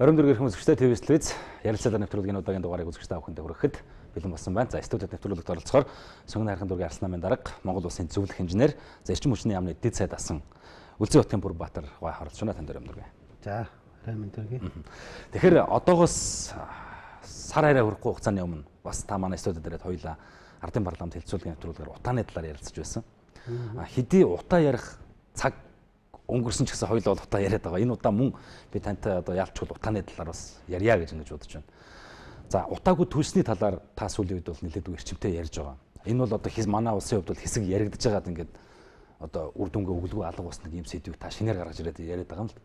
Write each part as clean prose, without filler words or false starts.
Орон дөрөв хүмүүстчтэй телевиз телевиз ярилцлага нэвтрүүлгийн удаагийн дугаарыг үзэгч та бүхэнд хүрэхэд бэлэн болсон байна. За студид нэвтрүүлэгт оролцохоор Сонгон хайрхан дургийн Арслан намын дарга Монгол Улсын зөвлөх инженер за эрчим хүчний яамны дэд сайд асан Үлзий хотын Бүрбаатар гой харилцаана танд өрөмдөргөө. За раймын дөргий. Тэгэхээр одоогоос сар арай хүрэхгүй хугацааны өмнө бас та манай студид ирээд хоёулаа ардын парламент хэлцүүлгийн нэвтрүүлгээр утааны талаар ярилцж байсан. Хэдий утаа ярих цаг өнгөрсөн ч гэсэн хоёул бол утаа яриад байгаа. Энэ удаа мөн би тантай одоо яалчгүй утааны талаар бас ярья гэж ингэж бодож байна. За утаагүй төлсний талаар та сүүлийн үед бол нэлээдгүй эрчимтэй ярьж байгаа. Энэ бол одоо манай улсын хувьд бол хэсэг яригдж байгаад ингээд одоо үр дүнгээ өглөө алга басна гэм сэдвийг та шинээр гаргаж ирээд яриад байгаа юм л.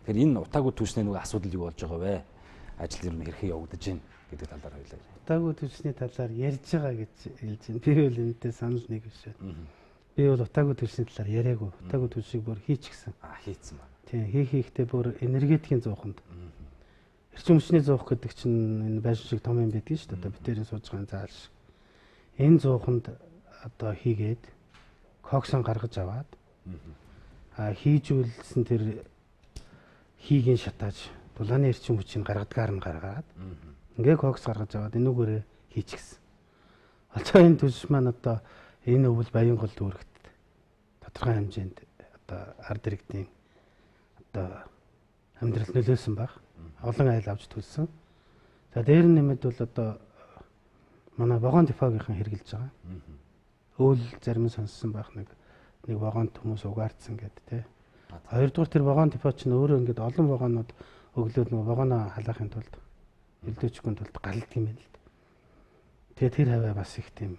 Тэгэхээр энэ утаагүй төлсний нэг асуудал юу болж байгаа вэ? Ажил ер нь хэрхэн явагдаж байна гэдэг талаар хоёлаа. Утаагүй төлсний талаар ярьж байгаа гэж хэлж байна. Би бол энэтэй санал нэг биш. Би бол утаагүй төлсний талаар яриаггүй. Утаагүй төлсийг бүр хийчихсэн. Хийцэн ба. Тийм хийхдээ бүр энергетикийн зууханд. Эрчим хүчний зуух гэдэг чинь энэ байшин шиг том юм байдгийг шүү дээ. Одоо битэрийн сууж байгаа заал шиг. Энэ зууханд одоо хийгээд коксон гаргаж аваад хийжүүлсэн тэр хийгийн шатааж дулааны эрчим хүчийг гаргадгаар нь гаргаад ингээ кокс гаргаж аваад энүүгээрээ хийчихсэн. Одоо энэ төлс маань одоо энэ өвөл Баянгол дүүрэгт тодорхой хэмжээнд одоо ард иргэдийн одоо амьдрал нөлөөсөн баг. Олон айл авч төлсөн. За дээр нь нэмээд бол одоо манай вагон депогийнхан хэрглэж байгаа. Өөл зарим сонссон байх нэг вагонд хүмүүс угаардсан гэдэг тий. Хоёрдугаар тэр вагон депо чинь өөрөө ингээд олон вагонууд өглөөд нэг вагоноо халаахын тулд элдвчгүн тулд галд юм байна л да. Тэгээ тэр хаваа бас их тийм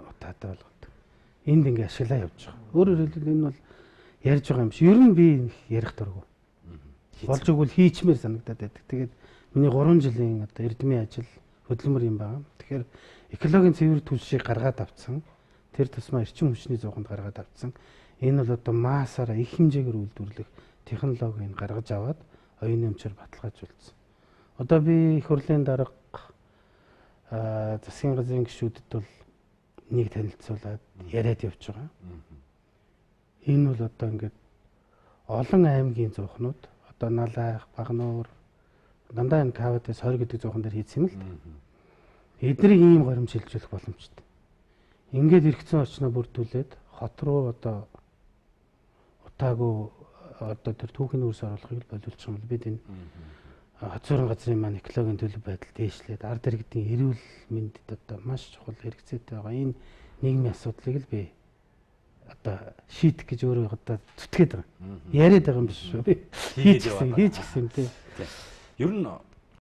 утаатай болгоод энд ингээ ашиглаа явж байгаа. Өөрөөр хэлбэл энэ бол ярьж байгаа юм шиг. Ер нь би ярих дурггүй. Болж игэл хийчмээр санагдаад байдаг. Тэгээд миний 3 жилийн одоо эрдмийн ажил хөдөлмөр юм байна. Тэгэхээр экологийн цэвэр төлшийг гаргаад авцсан. Тэр тусмаа эрчим хүчний зууханд гаргаад авцсан. Энэ бол одоо маасаараа их хэмжээгээр үйлдвэрлэх технологиг гаргаж аваад оюуны өмчөөр баталгаажуулсан. Одоо би их хурлын дарга засгийн газрын гишүүдэд бол нэг танилцуулаад яриад явж байгаа. Энэ бол одоо ингээд олон аймгийн зуухнууд одоо Налайх, Багнуур дандаа энэ КВТ-с 20 гэдэг зуухан дээр хийсэн юм л да. Эднийг ийм горимж шилжүүлэх боломжтой. Ингээд эргэцэн орчноо бүрдүүлээд хот руу одоо утаагүй одоо тэр түүхийн үүс оруулахыг боловлчих юм бол бид энэ хот зургийн газрын маань экологийн төлөв байдал дээшлээд ард иргэдийн эрүүл мэндэд одоо маш чухал хэрэгцээтэй байгаа энэ нийгмийн асуудлыг л би одоо шийдэх гэж өөрөө одоо зүтгээд байгаа. Яриад байгаа юм биш үү? Хийчихсэн тийм. Ер нь